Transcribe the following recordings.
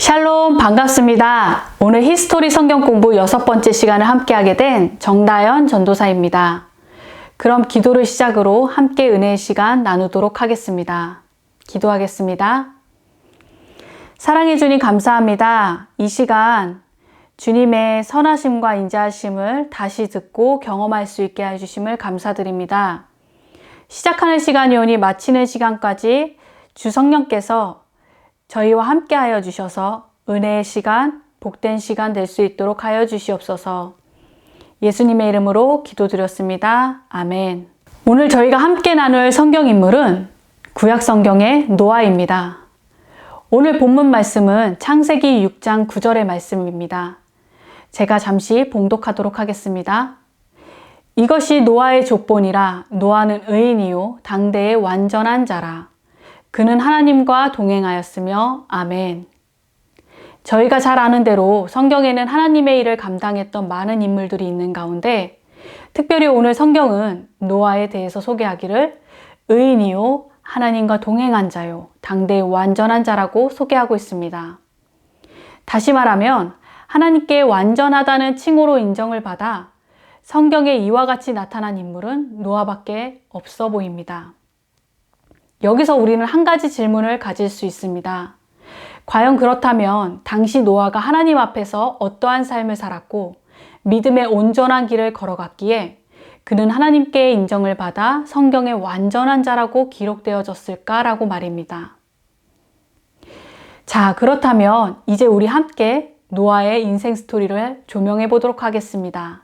샬롬, 반갑습니다. 오늘 히스토리 성경 공부 6번째 시간을 함께하게 된 정다연 전도사입니다. 그럼 기도를 시작으로 함께 은혜의 시간 나누도록 하겠습니다. 기도하겠습니다. 사랑해 주님 감사합니다. 이 시간 주님의 선하심과 인자하심을 다시 듣고 경험할 수 있게 해주심을 감사드립니다. 시작하는 시간이 오니 마치는 시간까지 주 성령께서 저희와 함께 하여 주셔서 은혜의 시간, 복된 시간 될 수 있도록 하여 주시옵소서. 예수님의 이름으로 기도드렸습니다. 아멘. 오늘 저희가 함께 나눌 성경 인물은 구약 성경의 노아입니다. 오늘 본문 말씀은 창세기 6장 9절의 말씀입니다. 제가 잠시 봉독하도록 하겠습니다. 이것이 노아의 족본이라. 노아는 의인이요 당대의 완전한 자라. 그는 하나님과 동행하였으며. 아멘. 저희가 잘 아는 대로 성경에는 하나님의 일을 감당했던 많은 인물들이 있는 가운데 특별히 오늘 성경은 노아에 대해서 소개하기를 의인이요 하나님과 동행한 자요 당대의 완전한 자라고 소개하고 있습니다. 다시 말하면 하나님께 완전하다는 칭호로 인정을 받아 성경에 이와 같이 나타난 인물은 노아밖에 없어 보입니다. 여기서 우리는 한 가지 질문을 가질 수 있습니다. 과연 그렇다면 당시 노아가 하나님 앞에서 어떠한 삶을 살았고 믿음의 온전한 길을 걸어갔기에 그는 하나님께 인정을 받아 성경의 완전한 자라고 기록되어졌을까라고 말입니다. 자, 그렇다면 이제 우리 함께 노아의 인생 스토리를 조명해 보도록 하겠습니다.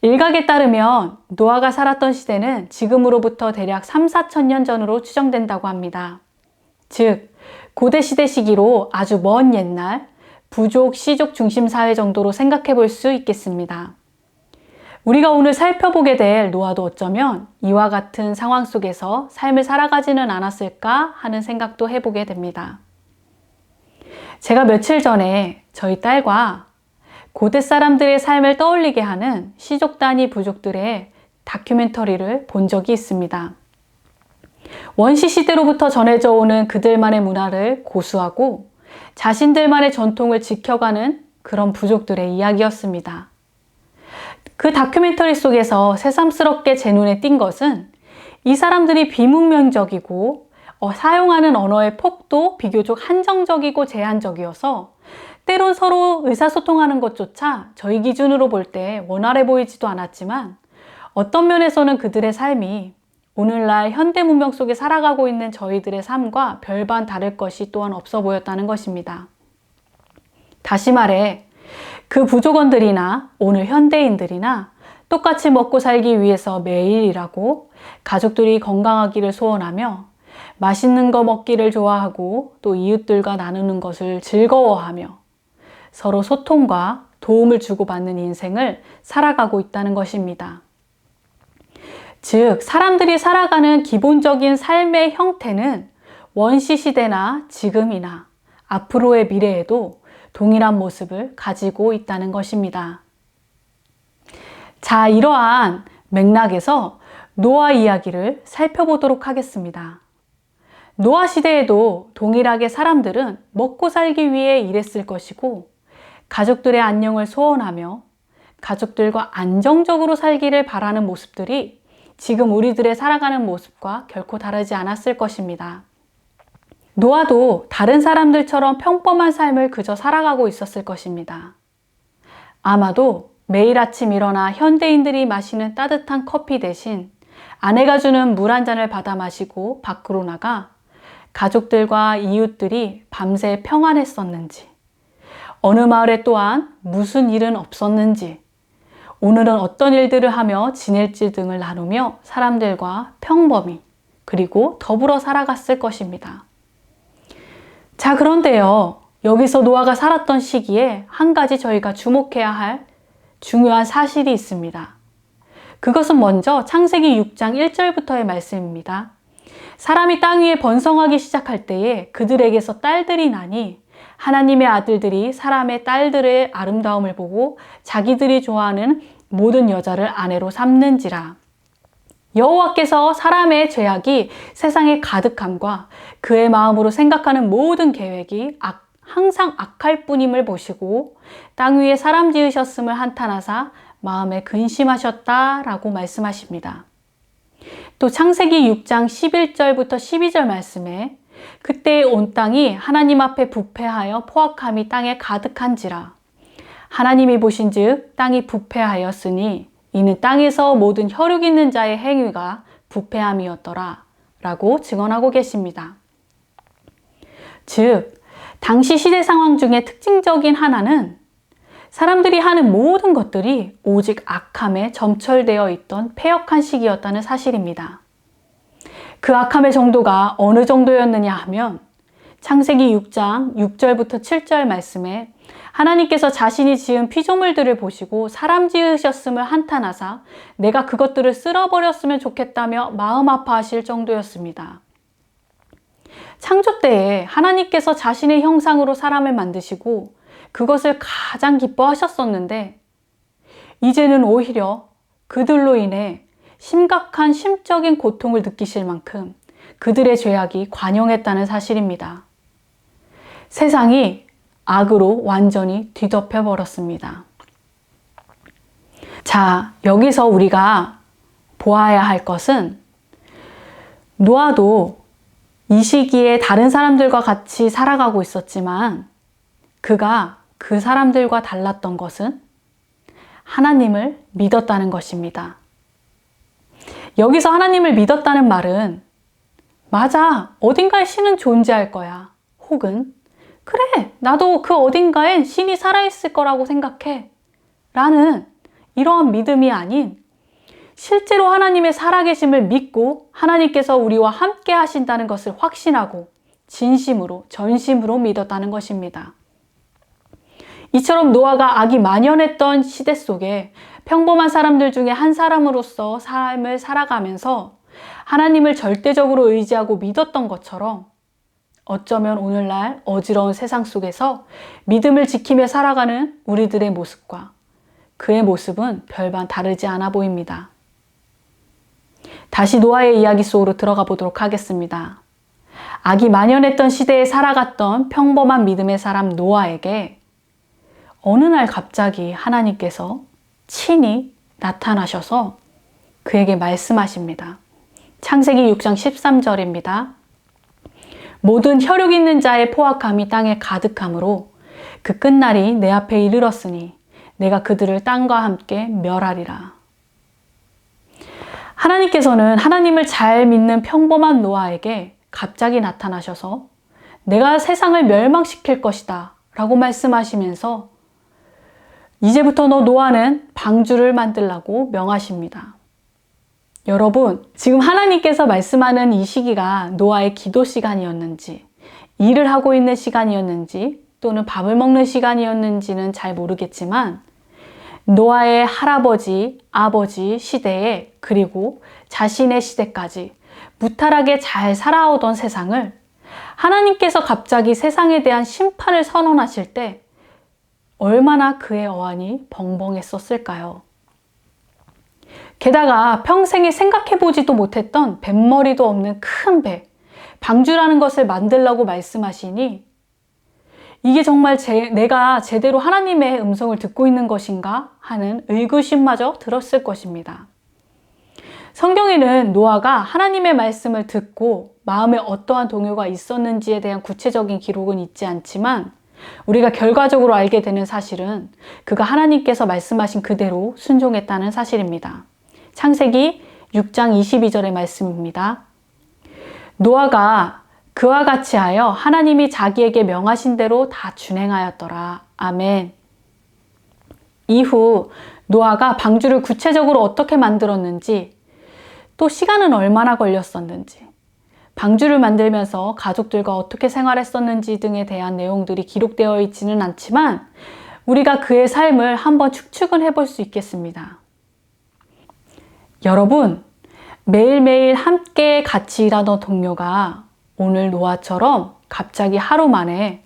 일각에 따르면 노아가 살았던 시대는 지금으로부터 대략 3,4천 년 전으로 추정된다고 합니다. 즉, 고대 시대 시기로 아주 먼 옛날 부족, 시족 중심 사회 정도로 생각해 볼 수 있겠습니다. 우리가 오늘 살펴보게 될 노아도 어쩌면 이와 같은 상황 속에서 삶을 살아가지는 않았을까 하는 생각도 해보게 됩니다. 제가 며칠 전에 저희 딸과 고대 사람들의 삶을 떠올리게 하는 시족 단위 부족들의 다큐멘터리를 본 적이 있습니다. 원시 시대로부터 전해져 오는 그들만의 문화를 고수하고 자신들만의 전통을 지켜가는 그런 부족들의 이야기였습니다. 그 다큐멘터리 속에서 새삼스럽게 제 눈에 띈 것은 이 사람들이 비문명적이고 사용하는 언어의 폭도 비교적 한정적이고 제한적이어서 때론 서로 의사소통하는 것조차 저희 기준으로 볼 때 원활해 보이지도 않았지만 어떤 면에서는 그들의 삶이 오늘날 현대 문명 속에 살아가고 있는 저희들의 삶과 별반 다를 것이 또한 없어 보였다는 것입니다. 다시 말해 그 부족원들이나 오늘 현대인들이나 똑같이 먹고 살기 위해서 매일 일하고 가족들이 건강하기를 소원하며 맛있는 거 먹기를 좋아하고 또 이웃들과 나누는 것을 즐거워하며 서로 소통과 도움을 주고받는 인생을 살아가고 있다는 것입니다. 즉, 사람들이 살아가는 기본적인 삶의 형태는 원시시대나 지금이나 앞으로의 미래에도 동일한 모습을 가지고 있다는 것입니다. 자, 이러한 맥락에서 노아 이야기를 살펴보도록 하겠습니다. 노아 시대에도 동일하게 사람들은 먹고 살기 위해 일했을 것이고 가족들의 안녕을 소원하며 가족들과 안정적으로 살기를 바라는 모습들이 지금 우리들의 살아가는 모습과 결코 다르지 않았을 것입니다. 노아도 다른 사람들처럼 평범한 삶을 그저 살아가고 있었을 것입니다. 아마도 매일 아침 일어나 현대인들이 마시는 따뜻한 커피 대신 아내가 주는 물 한 잔을 받아 마시고 밖으로 나가 가족들과 이웃들이 밤새 평안했었는지, 어느 마을에 또한 무슨 일은 없었는지, 오늘은 어떤 일들을 하며 지낼지 등을 나누며 사람들과 평범히 그리고 더불어 살아갔을 것입니다. 자, 그런데요, 여기서 노아가 살았던 시기에 한 가지 저희가 주목해야 할 중요한 사실이 있습니다. 그것은 먼저 창세기 6장 1절부터의 말씀입니다. 사람이 땅 위에 번성하기 시작할 때에 그들에게서 딸들이 나니 하나님의 아들들이 사람의 딸들의 아름다움을 보고 자기들이 좋아하는 모든 여자를 아내로 삼는지라. 여호와께서 사람의 죄악이 세상에 가득함과 그의 마음으로 생각하는 모든 계획이 항상 악할 뿐임을 보시고 땅 위에 사람 지으셨음을 한탄하사 마음에 근심하셨다라고 말씀하십니다. 또 창세기 6장 11절부터 12절 말씀에 그때의 온 땅이 하나님 앞에 부패하여 포악함이 땅에 가득한지라. 하나님이 보신즉 땅이 부패하였으니 이는 땅에서 모든 혈육 있는 자의 행위가 부패함이었더라 라고 증언하고 계십니다. 즉, 당시 시대 상황 중에 특징적인 하나는 사람들이 하는 모든 것들이 오직 악함에 점철되어 있던 패역한 시기였다는 사실입니다. 그 악함의 정도가 어느 정도였느냐 하면 창세기 6장 6절부터 7절 말씀에 하나님께서 자신이 지은 피조물들을 보시고 사람 지으셨음을 한탄하사 내가 그것들을 쓸어버렸으면 좋겠다며 마음 아파하실 정도였습니다. 창조 때에 하나님께서 자신의 형상으로 사람을 만드시고 그것을 가장 기뻐하셨었는데 이제는 오히려 그들로 인해 심각한 심적인 고통을 느끼실 만큼 그들의 죄악이 관영했다는 사실입니다. 세상이 악으로 완전히 뒤덮여 버렸습니다. 자, 여기서 우리가 보아야 할 것은 노아도 이 시기에 다른 사람들과 같이 살아가고 있었지만 그가 그 사람들과 달랐던 것은 하나님을 믿었다는 것입니다. 여기서 하나님을 믿었다는 말은 맞아, 어딘가에 신은 존재할 거야. 혹은 그래, 나도 그 어딘가엔 신이 살아있을 거라고 생각해. 라는 이러한 믿음이 아닌 실제로 하나님의 살아계심을 믿고 하나님께서 우리와 함께 하신다는 것을 확신하고 진심으로, 전심으로 믿었다는 것입니다. 이처럼 노아가 악이 만연했던 시대 속에 평범한 사람들 중에 한 사람으로서 삶을 살아가면서 하나님을 절대적으로 의지하고 믿었던 것처럼 어쩌면 오늘날 어지러운 세상 속에서 믿음을 지키며 살아가는 우리들의 모습과 그의 모습은 별반 다르지 않아 보입니다. 다시 노아의 이야기 속으로 들어가 보도록 하겠습니다. 악이 만연했던 시대에 살아갔던 평범한 믿음의 사람 노아에게 어느 날 갑자기 하나님께서 친히 나타나셔서 그에게 말씀하십니다. 창세기 6장 13절입니다. 모든 혈육 있는 자의 포악함이 땅에 가득하므로 그 끝날이 내 앞에 이르렀으니 내가 그들을 땅과 함께 멸하리라. 하나님께서는 하나님을 잘 믿는 평범한 노아에게 갑자기 나타나셔서 내가 세상을 멸망시킬 것이다 라고 말씀하시면서 이제부터 너 노아는 방주를 만들라고 명하십니다. 여러분, 지금 하나님께서 말씀하는 이 시기가 노아의 기도 시간이었는지, 일을 하고 있는 시간이었는지, 또는 밥을 먹는 시간이었는지는 잘 모르겠지만 노아의 할아버지, 아버지 시대에 그리고 자신의 시대까지 무탈하게 잘 살아오던 세상을 하나님께서 갑자기 세상에 대한 심판을 선언하실 때 얼마나 그의 어안이 벙벙했었을까요? 게다가 평생에 생각해보지도 못했던 뱃머리도 없는 큰 배, 방주라는 것을 만들라고 말씀하시니 이게 정말 내가 제대로 하나님의 음성을 듣고 있는 것인가 하는 의구심마저 들었을 것입니다. 성경에는 노아가 하나님의 말씀을 듣고 마음에 어떠한 동요가 있었는지에 대한 구체적인 기록은 있지 않지만 우리가 결과적으로 알게 되는 사실은 그가 하나님께서 말씀하신 그대로 순종했다는 사실입니다. 창세기 6장 22절의 말씀입니다. 노아가 그와 같이 하여 하나님이 자기에게 명하신 대로 다 준행하였더라. 아멘. 이후 노아가 방주를 구체적으로 어떻게 만들었는지, 또 시간은 얼마나 걸렸었는지, 방주를 만들면서 가족들과 어떻게 생활했었는지 등에 대한 내용들이 기록되어 있지는 않지만 우리가 그의 삶을 한번 추측은 해볼 수 있겠습니다. 여러분, 매일매일 함께 같이 일하던 동료가 오늘 노아처럼 갑자기 하루 만에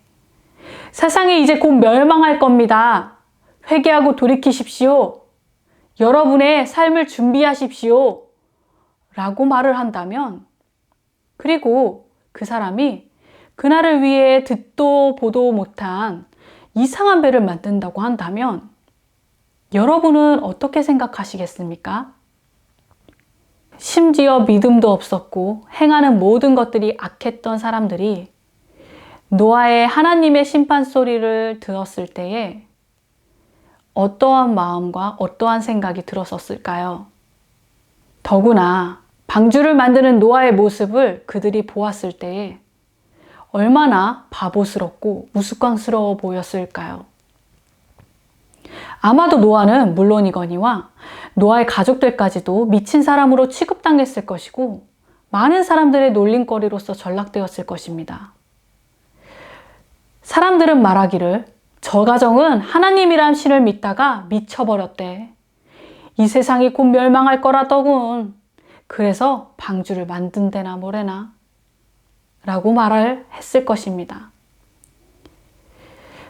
세상이 이제 곧 멸망할 겁니다. 회개하고 돌이키십시오. 여러분의 삶을 준비하십시오. 라고 말을 한다면, 그리고 그 사람이 그날을 위해 듣도 보도 못한 이상한 배를 만든다고 한다면 여러분은 어떻게 생각하시겠습니까? 심지어 믿음도 없었고 행하는 모든 것들이 악했던 사람들이 노아의 하나님의 심판 소리를 들었을 때에 어떠한 마음과 어떠한 생각이 들었었을까요? 더구나 방주를 만드는 노아의 모습을 그들이 보았을 때에 얼마나 바보스럽고 우스꽝스러워 보였을까요? 아마도 노아는 물론이거니와 노아의 가족들까지도 미친 사람으로 취급당했을 것이고 많은 사람들의 놀림거리로서 전락되었을 것입니다. 사람들은 말하기를 저 가정은 하나님이란 신을 믿다가 미쳐버렸대. 이 세상이 곧 멸망할 거라더군. 그래서 방주를 만든대나 뭐래나 라고 말을 했을 것입니다.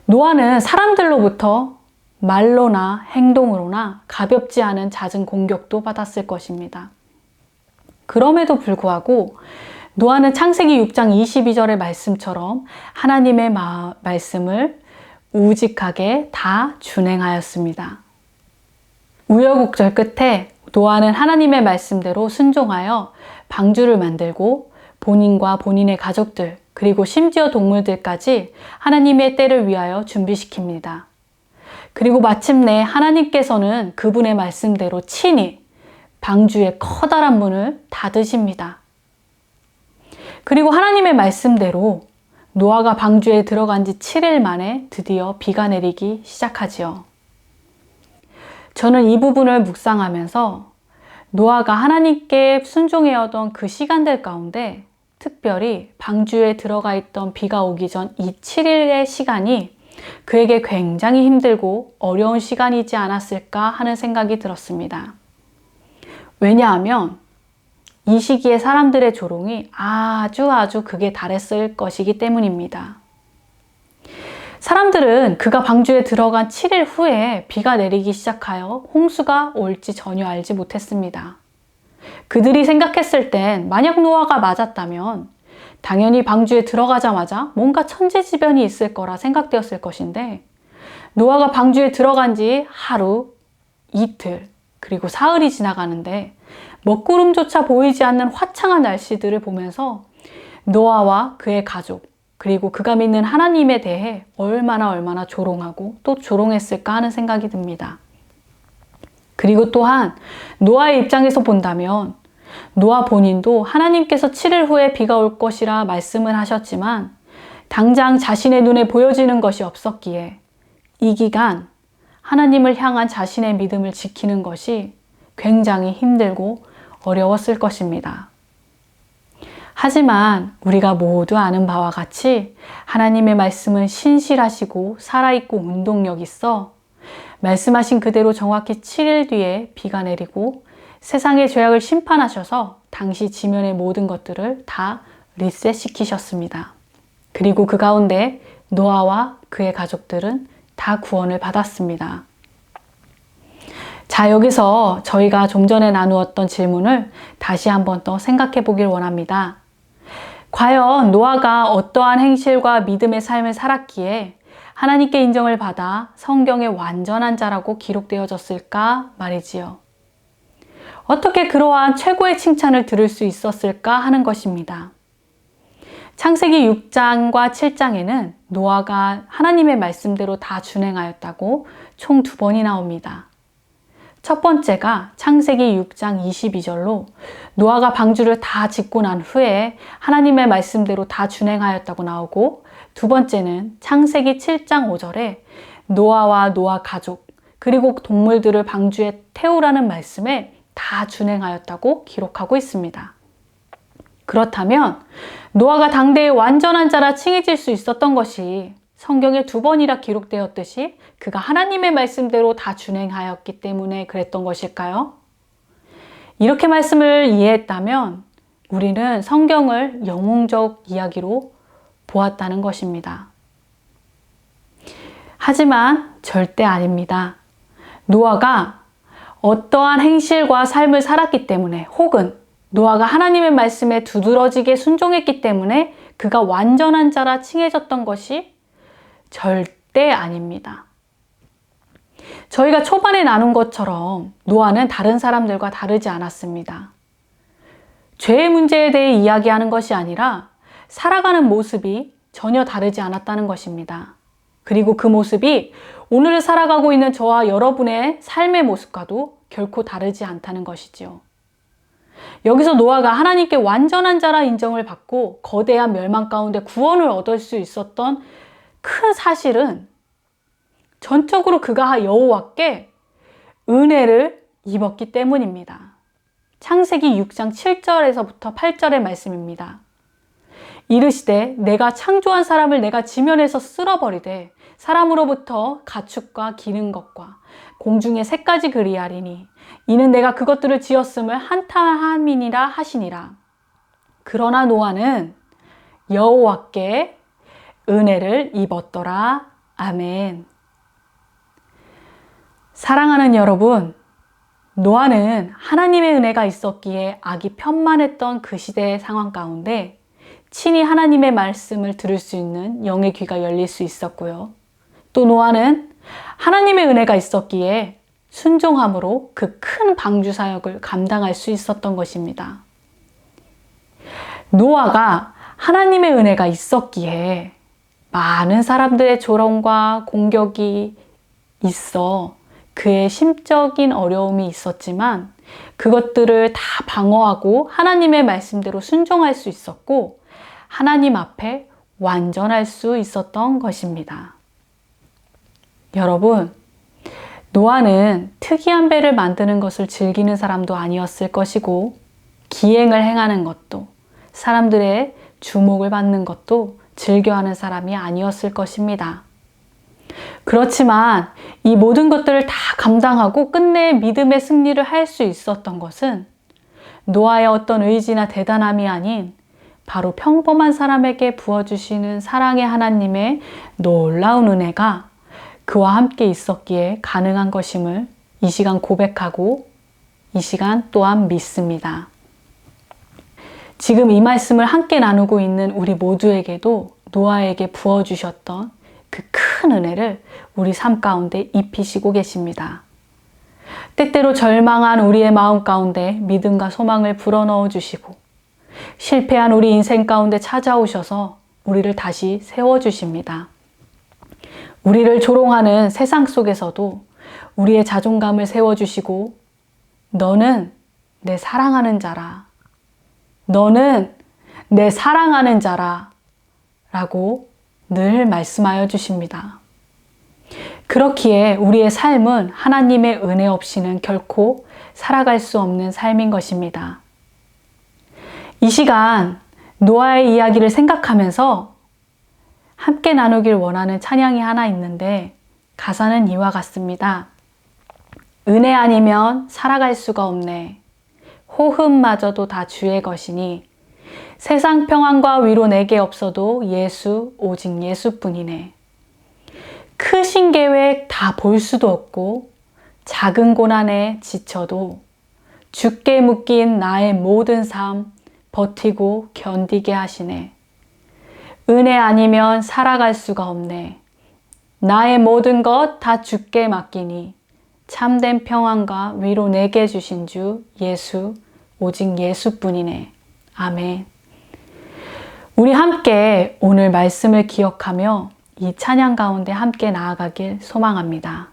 노아는 사람들로부터 말로나 행동으로나 가볍지 않은 잦은 공격도 받았을 것입니다. 그럼에도 불구하고 노아는 창세기 6장 22절의 말씀처럼 하나님의 말씀을 우직하게 다 준행하였습니다. 우여곡절 끝에 노아는 하나님의 말씀대로 순종하여 방주를 만들고 본인과 본인의 가족들 그리고 심지어 동물들까지 하나님의 때를 위하여 준비시킵니다. 그리고 마침내 하나님께서는 그분의 말씀대로 친히 방주의 커다란 문을 닫으십니다. 그리고 하나님의 말씀대로 노아가 방주에 들어간 지 7일 만에 드디어 비가 내리기 시작하지요. 저는 이 부분을 묵상하면서 노아가 하나님께 순종해오던 그 시간들 가운데 특별히 방주에 들어가 있던 비가 오기 전 이 7일의 시간이 그에게 굉장히 힘들고 어려운 시간이지 않았을까 하는 생각이 들었습니다. 왜냐하면 이 시기에 사람들의 조롱이 아주 극에 달했을 것이기 때문입니다. 사람들은 그가 방주에 들어간 7일 후에 비가 내리기 시작하여 홍수가 올지 전혀 알지 못했습니다. 그들이 생각했을 땐 만약 노아가 맞았다면 당연히 방주에 들어가자마자 뭔가 천재지변이 있을 거라 생각되었을 것인데 노아가 방주에 들어간 지 하루, 이틀, 그리고 사흘이 지나가는데 먹구름조차 보이지 않는 화창한 날씨들을 보면서 노아와 그의 가족, 그리고 그가 믿는 하나님에 대해 얼마나 조롱하고 또 조롱했을까 하는 생각이 듭니다. 그리고 또한 노아의 입장에서 본다면 노아 본인도 하나님께서 7일 후에 비가 올 것이라 말씀을 하셨지만 당장 자신의 눈에 보여지는 것이 없었기에 이 기간 하나님을 향한 자신의 믿음을 지키는 것이 굉장히 힘들고 어려웠을 것입니다. 하지만 우리가 모두 아는 바와 같이 하나님의 말씀은 신실하시고 살아있고 운동력 있어 말씀하신 그대로 정확히 7일 뒤에 비가 내리고 세상의 죄악을 심판하셔서 당시 지면의 모든 것들을 다 리셋시키셨습니다. 그리고 그 가운데 노아와 그의 가족들은 다 구원을 받았습니다. 자, 여기서 저희가 좀 전에 나누었던 질문을 다시 한번 더 생각해 보길 원합니다. 과연 노아가 어떠한 행실과 믿음의 삶을 살았기에 하나님께 인정을 받아 성경의 완전한 자라고 기록되어졌을까 말이지요. 어떻게 그러한 최고의 칭찬을 들을 수 있었을까 하는 것입니다. 창세기 6장과 7장에는 노아가 하나님의 말씀대로 다 준행하였다고 총 2번이 나옵니다. 첫 번째가 창세기 6장 22절로 노아가 방주를 다 짓고 난 후에 하나님의 말씀대로 다 준행하였다고 나오고, 두 번째는 창세기 7장 5절에 노아와 노아 가족 그리고 동물들을 방주에 태우라는 말씀에 다 준행하였다고 기록하고 있습니다. 그렇다면 노아가 당대의 완전한 자라 칭해질 수 있었던 것이 성경에 2번이나 기록되었듯이 그가 하나님의 말씀대로 다 준행하였기 때문에 그랬던 것일까요? 이렇게 말씀을 이해했다면 우리는 성경을 영웅적 이야기로 보았다는 것입니다. 하지만 절대 아닙니다. 노아가 어떠한 행실과 삶을 살았기 때문에, 혹은 노아가 하나님의 말씀에 두드러지게 순종했기 때문에 그가 완전한 자라 칭해졌던 것이 절대 아닙니다. 저희가 초반에 나눈 것처럼 노아는 다른 사람들과 다르지 않았습니다. 죄의 문제에 대해 이야기하는 것이 아니라 살아가는 모습이 전혀 다르지 않았다는 것입니다. 그리고 그 모습이 오늘 살아가고 있는 저와 여러분의 삶의 모습과도 결코 다르지 않다는 것이지요. 여기서 노아가 하나님께 완전한 자라 인정을 받고 거대한 멸망 가운데 구원을 얻을 수 있었던 큰 사실은 전적으로 그가 여호와께 은혜를 입었기 때문입니다. 창세기 6장 7절에서부터 8절의 말씀입니다. 이르시되 내가 창조한 사람을 내가 지면에서 쓸어버리되 사람으로부터 가축과 기는 것과 공중의 새까지 그리하리니 이는 내가 그것들을 지었음을 한탄함이니라 하시니라. 그러나 노아는 여호와께 은혜를 입었더라. 아멘. 사랑하는 여러분, 노아는 하나님의 은혜가 있었기에 악이 편만했던 그 시대의 상황 가운데 친히 하나님의 말씀을 들을 수 있는 영의 귀가 열릴 수 있었고요. 또 노아는 하나님의 은혜가 있었기에 순종함으로 그 큰 방주 사역을 감당할 수 있었던 것입니다. 노아가 하나님의 은혜가 있었기에 많은 사람들의 조롱과 공격이 있어 그의 심적인 어려움이 있었지만 그것들을 다 방어하고 하나님의 말씀대로 순종할 수 있었고 하나님 앞에 완전할 수 있었던 것입니다. 여러분, 노아는 특이한 배를 만드는 것을 즐기는 사람도 아니었을 것이고 기행을 행하는 것도 사람들의 주목을 받는 것도 즐겨하는 사람이 아니었을 것입니다. 그렇지만 이 모든 것들을 다 감당하고 끝내 믿음의 승리를 할 수 있었던 것은 노아의 어떤 의지나 대단함이 아닌 바로 평범한 사람에게 부어주시는 사랑의 하나님의 놀라운 은혜가 그와 함께 있었기에 가능한 것임을 이 시간 고백하고 이 시간 또한 믿습니다. 지금 이 말씀을 함께 나누고 있는 우리 모두에게도 노아에게 부어주셨던 그 큰 은혜를 우리 삶 가운데 입히시고 계십니다. 때때로 절망한 우리의 마음 가운데 믿음과 소망을 불어넣어 주시고 실패한 우리 인생 가운데 찾아오셔서 우리를 다시 세워주십니다. 우리를 조롱하는 세상 속에서도 우리의 자존감을 세워주시고 너는 내 사랑하는 자라. 너는 내 사랑하는 자라. 라고 늘 말씀하여 주십니다. 그렇기에 우리의 삶은 하나님의 은혜 없이는 결코 살아갈 수 없는 삶인 것입니다. 이 시간 노아의 이야기를 생각하면서 함께 나누길 원하는 찬양이 하나 있는데 가사는 이와 같습니다. 은혜 아니면 살아갈 수가 없네. 호흡마저도 다 주의 것이니 세상 평안과 위로 내게 없어도 예수 오직 예수뿐이네. 크신 계획 다 볼 수도 없고 작은 고난에 지쳐도 주께 묶인 나의 모든 삶 버티고 견디게 하시네. 은혜 아니면 살아갈 수가 없네. 나의 모든 것 다 주께 맡기니 참된 평안과 위로 내게 주신 주 예수 오직 예수뿐이네. 아멘. 우리 함께 오늘 말씀을 기억하며 이 찬양 가운데 함께 나아가길 소망합니다.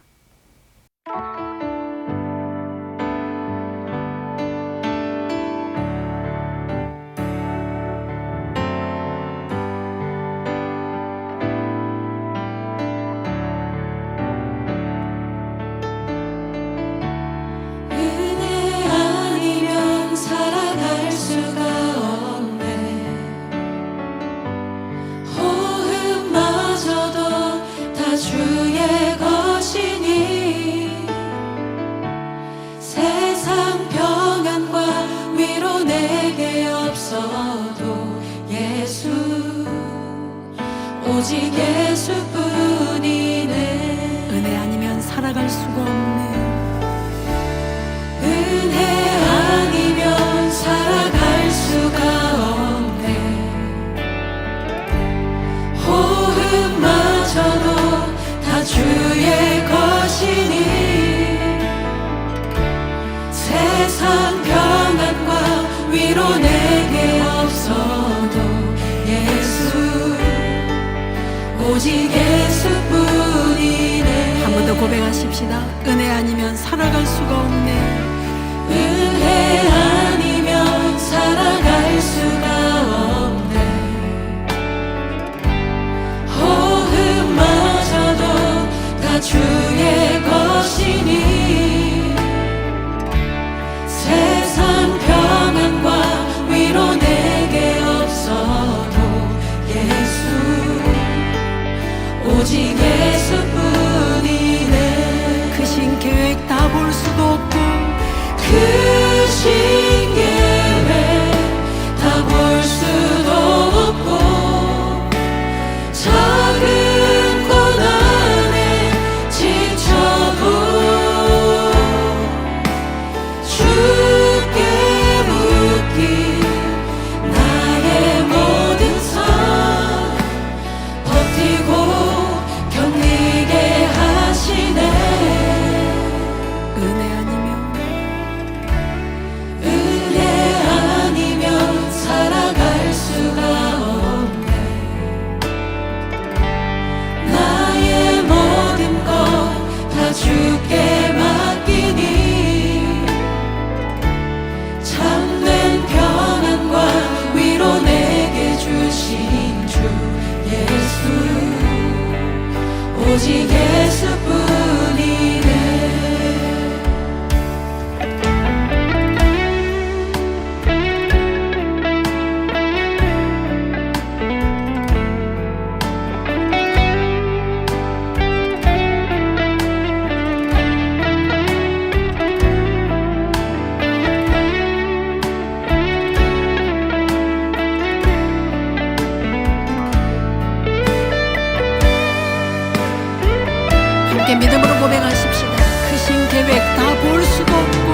주의 것이 위로 내게 없어도 예수, 오직 예수뿐이네. 한 번 더 고백하십시다. 은혜 아니면 살아갈 수가 없네. 은혜 아니면 살아갈 수가 없네. 호흡마저도 다 주의 것이니 세상 평안과 위로 내게 없어도 예수, 오직 예수뿐이네. 크신 계획 다 볼 수도 없고 크신 계획 다 볼 수도 없고 작은 고난에 지쳐도 주께 묻기 나의 모든 삶 버티고 견디게 하시네. 은혜 아니면 살아갈 수가 없네. 나의 모든 것 다 주께 맡기니 참된 평안과 위로 내게 주신 주 예수, 오직 예수뿐이네. 함께 믿음으로 고백하십시다. 크신 계획 다 볼 수도 없고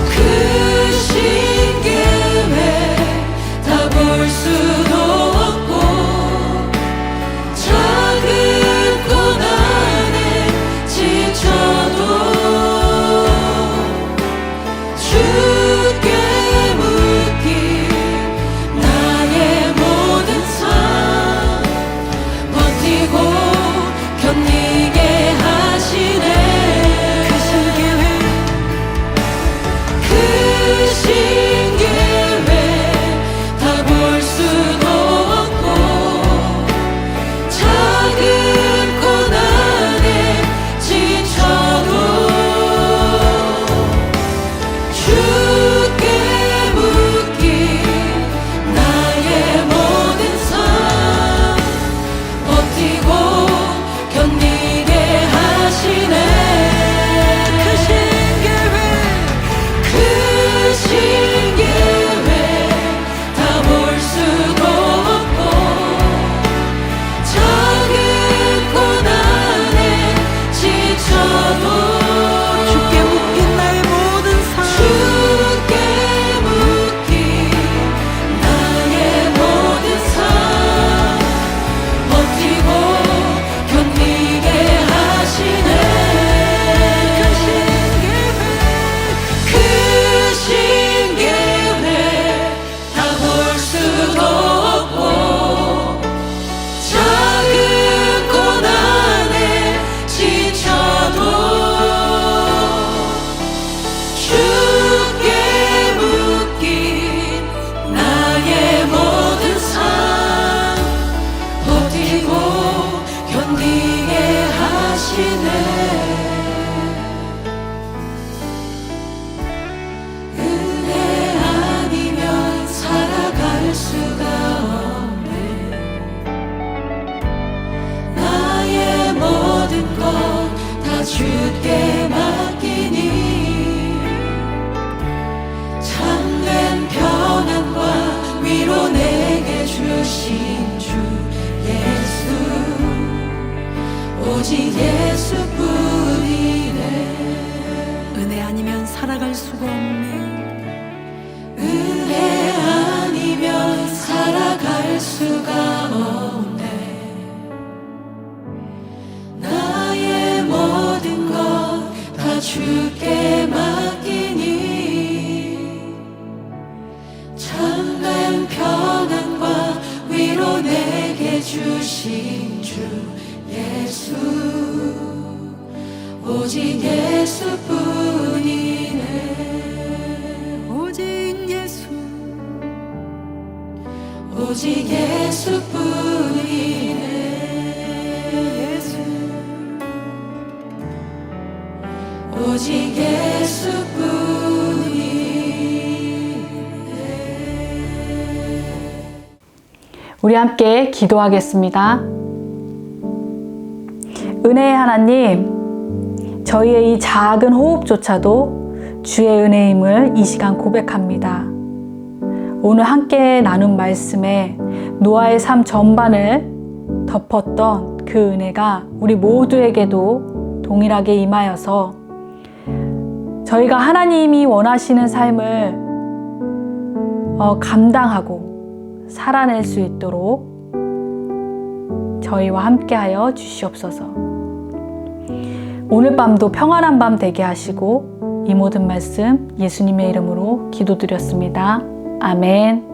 크신 계획 다 볼 수도 없고 작은 고난에 지쳐도 주께 묻기 나의 모든 삶 버티고 견디게 하시네. 크신 계획 다 볼 수도 없고 작은 고난에 지쳐도 주께 묻기 나의 모든 삶 버티고 견디게 하시네. 크신 계획 다 볼 수도 없고 작은 고난에 지쳐도 주께 묶인 나의 모든 삶 주께 묻기 나의 모든 삶 버티고 견디게 하시네. 크신 계획 다 볼 수도 없고 작은 고난에 지쳐도 주께 묻기 나의 모든 삶 버티고 견디게 하시네. 은혜 아니면 살아갈 수가 없네. 나의 모든 것 다 주께 맡기니 참된 평안과 위로 내게 주신 주 예수, 오직 예수뿐이네. 은혜 아니면 살아갈 수가 없네. 은혜 아니면 살아갈 수가 없네. 나의 모든 것 다 주께 맡기니 주신 주 예수 오직 예수뿐이네 오직 예수 오직 예수뿐이네 예수 오직 예수뿐이네 우리 함께 기도하겠습니다. 은혜의 하나님, 저희의 이 작은 호흡조차도 주의 은혜임을 이 시간 고백합니다. 오늘 함께 나눈 말씀에 노아의 삶 전반을 덮었던 그 은혜가 우리 모두에게도 동일하게 임하여서 저희가 하나님이 원하시는 삶을 감당하고 살아낼 수 있도록 저희와 함께하여 주시옵소서. 오늘 밤도 평안한 밤 되게 하시고 이 모든 말씀 예수님의 이름으로 기도드렸습니다. 아멘.